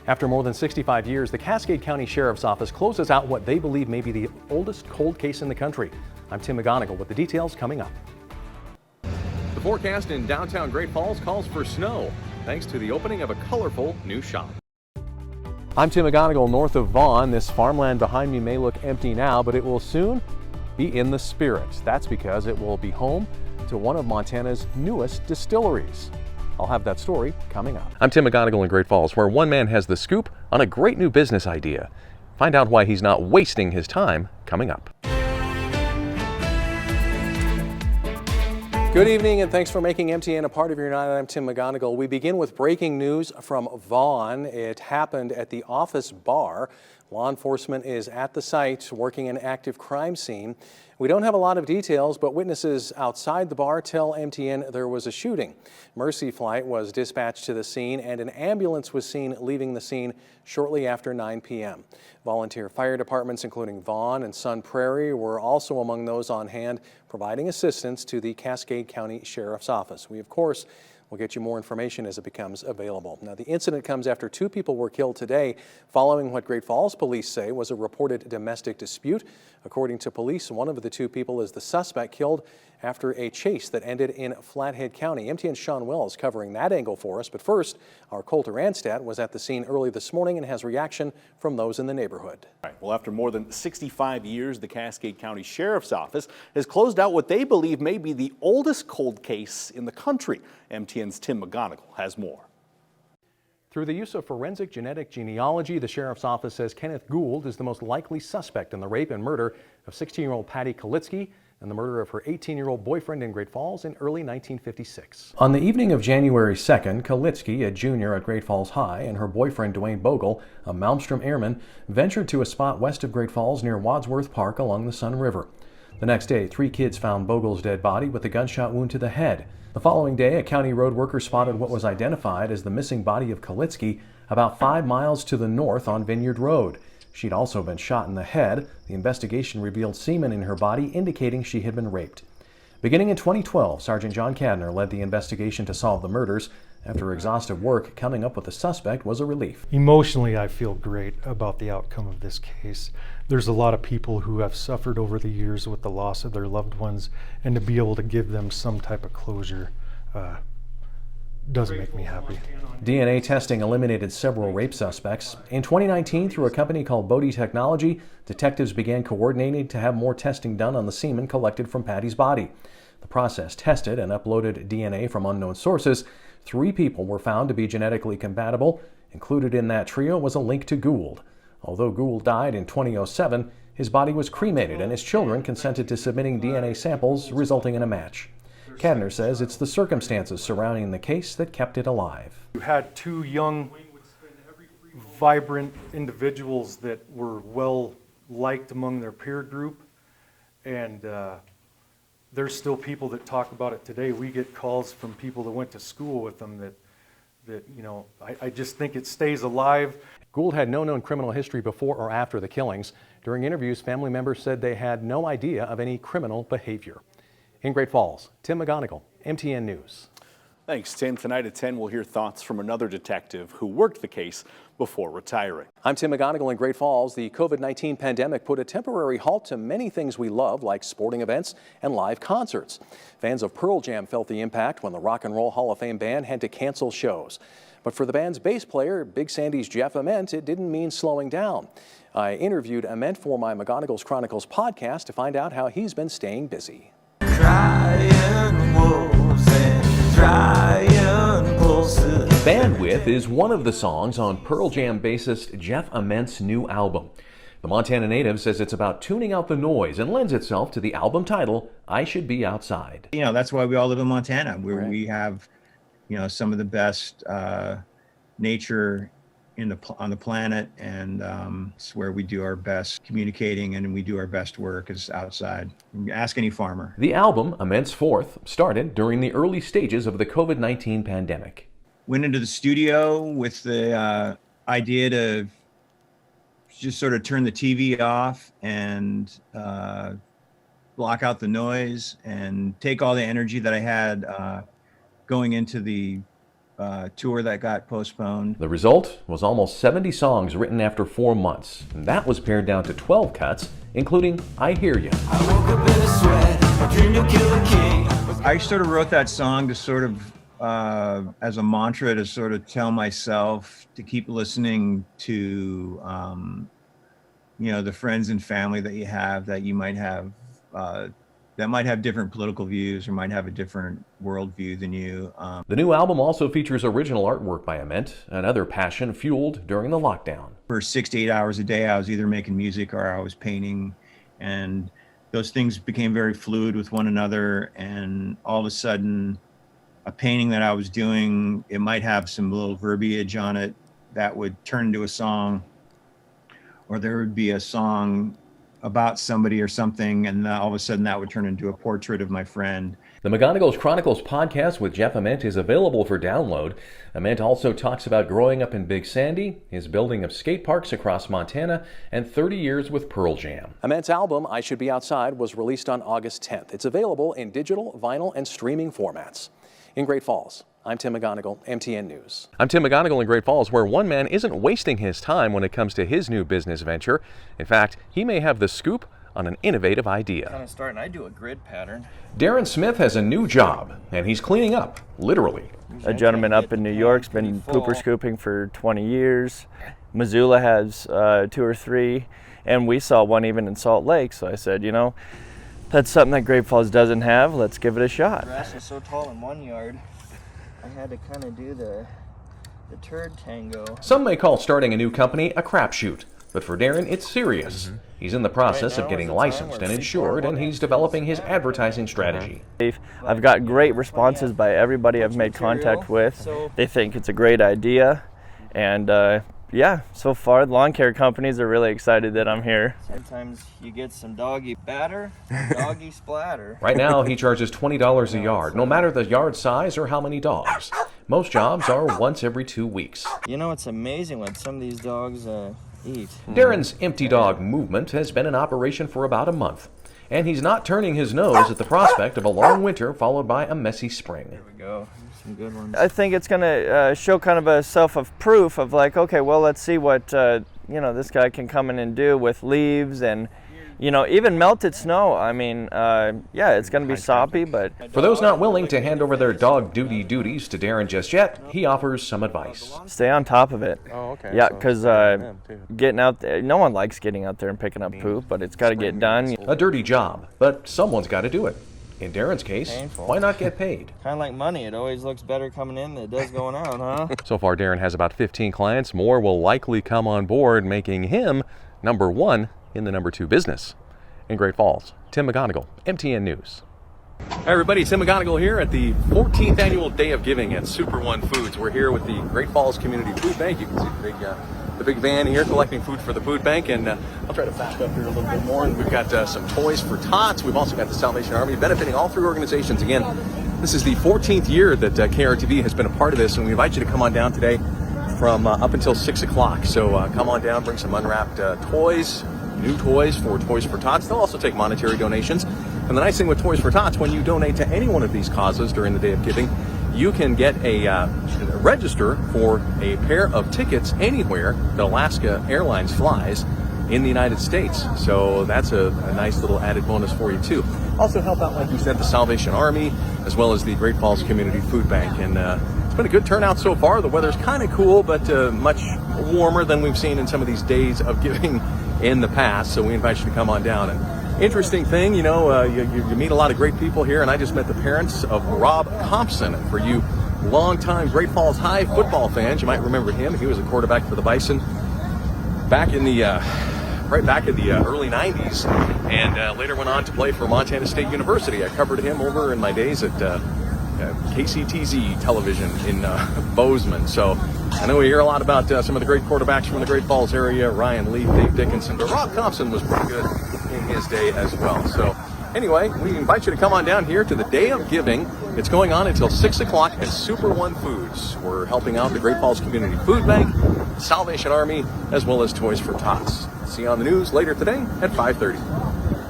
After more than 65 years, the Cascade County Sheriff's Office closes out what they believe may be the oldest cold case in the country. I'm Tim Mcgonigal with the details coming up. The forecast in downtown Great Falls calls for snow, thanks to the opening of a colorful new shop. I'm Tim Mcgonigal north of Vaughan. This farmland behind me may look empty now, but it will soon be in the spirit. That's because it will be home to one of Montana's newest distilleries. I'll have that story coming up. I'm Tim Mcgonigal in Great Falls, where one man has the scoop on a great new business idea. Find out why he's not wasting his time coming up. Good evening and thanks for making MTN a part of your night. I'm Tim Mcgonigal. We begin with breaking news from Vaughan. It happened at the Office Bar. Law enforcement is at the site working an active crime scene. We don't have a lot of details, but witnesses outside the bar tell MTN there was a shooting. Mercy Flight was dispatched to the scene and an ambulance was seen leaving the scene shortly after 9 p.m. Volunteer fire departments including Vaughan and Sun Prairie were also among those on hand providing assistance to the Cascade County Sheriff's Office. We, of course, will get you more information as it becomes available. Now, the incident comes after 2 people were killed today following what Great Falls police say was a reported domestic dispute. According to police, one of the 2 people is the suspect killed after a chase that ended in Flathead County. MTN's Sean Wells covering that angle for us. But first, our Colter Anstad was at the scene early this morning and has reaction from those in the neighborhood. Right. Well, after more than 65 years, the Cascade County Sheriff's Office has closed out what they believe may be the oldest cold case in the country. MTN's Tim Mcgonigal has more. Through the use of forensic genetic genealogy, the Sheriff's Office says Kenneth Gould is the most likely suspect in the rape and murder of 16-year-old Patty Kalitsky and the murder of her 18-year-old boyfriend in Great Falls in early 1956. On the evening of January 2nd, Kalitsky, a junior at Great Falls High, and her boyfriend Dwayne Bogle, a Malmstrom airman, ventured to a spot west of Great Falls near Wadsworth Park along the Sun River. The next day, 3 kids found Bogle's dead body with a gunshot wound to the head. The following day, a county road worker spotted what was identified as the missing body of Kalitsky about 5 miles to the north on Vineyard Road. She'd also been shot in the head. The investigation revealed semen in her body indicating she had been raped. Beginning in 2012, Sergeant John Cadner led the investigation to solve the murders. After exhaustive work, coming up with a suspect was a relief. Emotionally, I feel great about the outcome of this case. There's a lot of people who have suffered over the years with the loss of their loved ones, and to be able to give them some type of closure does make me happy. DNA testing eliminated several rape suspects. In 2019, through a company called Bodie Technology, detectives began coordinating to have more testing done on the semen collected from Patty's body. The process tested and uploaded DNA from unknown sources. 3 people were found to be genetically compatible. Included in that trio was a link to Gould. Although Gould died in 2007, his body was cremated and his children consented to submitting DNA samples, resulting in a match. Cadner says it's the circumstances surrounding the case that kept it alive. You had 2 young, vibrant individuals that were well liked among their peer group, and there's still people that talk about it today. We get calls from people that went to school with them that you know, I just think it stays alive. Gould had no known criminal history before or after the killings. During interviews, family members said they had no idea of any criminal behavior. In Great Falls, Tim Mcgonigal, MTN News. Thanks, Tim. Tonight at 10, we'll hear thoughts from another detective who worked the case before retiring. I'm Tim Mcgonigal in Great Falls. The COVID-19 pandemic put a temporary halt to many things we love, like sporting events and live concerts. Fans of Pearl Jam felt the impact when the Rock and Roll Hall of Fame band had to cancel shows. But for the band's bass player, Big Sandy's Jeff Ament, it didn't mean slowing down. I interviewed Ament for my Mcgonigal's Chronicles podcast to find out how he's been staying busy. Crying wolves and drying pulses. Bandwidth is one of the songs on Pearl Jam bassist Jeff Ament's new album. The Montana native says it's about tuning out the noise and lends itself to the album title, I Should Be Outside. You know, that's why we all live in Montana, where Right. we have, you know, some of the best nature on the planet, and it's where we do our best communicating and we do our best work is outside. Ask any farmer. The album, Ament's fourth, started during the early stages of the COVID-19 pandemic. Went into the studio with the idea to just sort of turn the TV off and block out the noise and take all the energy that I had going into the tour that got postponed. The result was almost 70 songs written after 4 months, and that was pared down to 12 cuts, including I Hear Ya. I woke up in a sweat, I dreamed to kill a king. I sort of wrote that song to sort of as a mantra to sort of tell myself to keep listening to the friends and family that you have that you might have that might have different political views or might have a different worldview than you. The new album also features original artwork by Ament, another passion fueled during the lockdown. For 6 to 8 hours a day, I was either making music or I was painting, and those things became very fluid with one another. And all of a sudden, a painting that I was doing, it might have some little verbiage on it that would turn into a song, or there would be a song about somebody or something, and all of a sudden that would turn into a portrait of my friend. The Mcgonigal's Chronicles podcast with Jeff Ament is available for download. Ament also talks about growing up in Big Sandy, his building of skate parks across Montana, and 30 years with Pearl Jam. Ament's album, I Should Be Outside, was released on August 10th. It's available in digital, vinyl, and streaming formats. In Great Falls, I'm Tim Mcgonigal, MTN News. I'm Tim Mcgonigal in Great Falls, where one man isn't wasting his time when it comes to his new business venture. In fact, he may have the scoop on an innovative idea. I do a grid pattern. Darren Smith has a new job, and he's cleaning up, literally. A gentleman up in New York's been pooper scooping for 20 years. Missoula has 2 or 3, and we saw one even in Salt Lake. So I said, that's something that Great Falls doesn't have. Let's give it a shot. The grass is so tall in one yard, I had to kind of do the turd tango. Some may call starting a new company a crapshoot, but for Darren, it's serious. He's in the process of getting licensed and insured, and he's developing his advertising strategy. I've got great responses by everybody I've made contact with. They think it's a great idea, and so far lawn care companies are really excited that I'm here. Sometimes you get some doggy batter, doggy splatter. Right now, he charges $20 a yard, no matter the yard size or how many dogs. Most jobs are once every 2 weeks. It's amazing what some of these dogs eat. Darren's Empty Dog movement has been in operation for about a month, and he's not turning his nose at the prospect of a long winter followed by a messy spring. There we go. Some good ones. I think it's going to show kind of a self-proof of like, okay, well, let's see what this guy can come in and do with leaves and even melted snow. I mean, it's going to be soppy, but... For those not willing to hand over their dog duties to Darren just yet, he offers some advice. Stay on top of it. Oh, okay. Yeah, because getting out there, no one likes getting out there and picking up poop, but it's got to get done. A dirty job, but someone's got to do it. In Darren's case, Painful. Why not get paid? Kind of like money. It always looks better coming in than it does going out, huh? So far, Darren has about 15 clients. More will likely come on board, making him number 1 in the number 2 business. In Great Falls, Tim Mcgonigal, MTN News. Hi everybody, Tim Mcgonigal here at the 14th Annual Day of Giving at Super One Foods. We're here with the Great Falls Community Food Bank. You can see the big van here collecting food for the food bank, and I'll try to fast up here a little bit more. And we've got some toys for tots. We've also got the Salvation Army benefiting all 3 organizations. Again, this is the 14th year that KRTV has been a part of this, and we invite you to come on down today from up until 6 o'clock. So come on down, bring some unwrapped toys, new toys for Toys for Tots. They'll also take monetary donations. And the nice thing with Toys for Tots, when you donate to any one of these causes during the Day of Giving, you can get a register for a pair of tickets anywhere that Alaska Airlines flies in the United States. So that's a nice little added bonus for you too. Also help out, like you said, the Salvation Army, as well as the Great Falls Community Food Bank. And it's been a good turnout so far. The weather's kind of cool, but much warmer than we've seen in some of these days of giving in the past. So we invite you to come on down. And interesting thing, you meet a lot of great people here, and I just met the parents of Rob Thompson. And for you longtime Great Falls High football fans, you might remember him. He was a quarterback for the Bison back in the early 90s, and later went on to play for Montana State University. I covered him over in my days at KCTZ television in Bozeman. So I know we hear a lot about some of the great quarterbacks from the Great Falls area, Ryan Leaf, Dave Dickinson, but Rob Thompson was pretty good in his day as well. So anyway, we invite you to come on down here to the Day of Giving. It's going on until 6 o'clock at Super One Foods. We're helping out the Great Falls Community Food Bank, Salvation Army, as well as Toys for Tots. See you on the news later today at 5:30.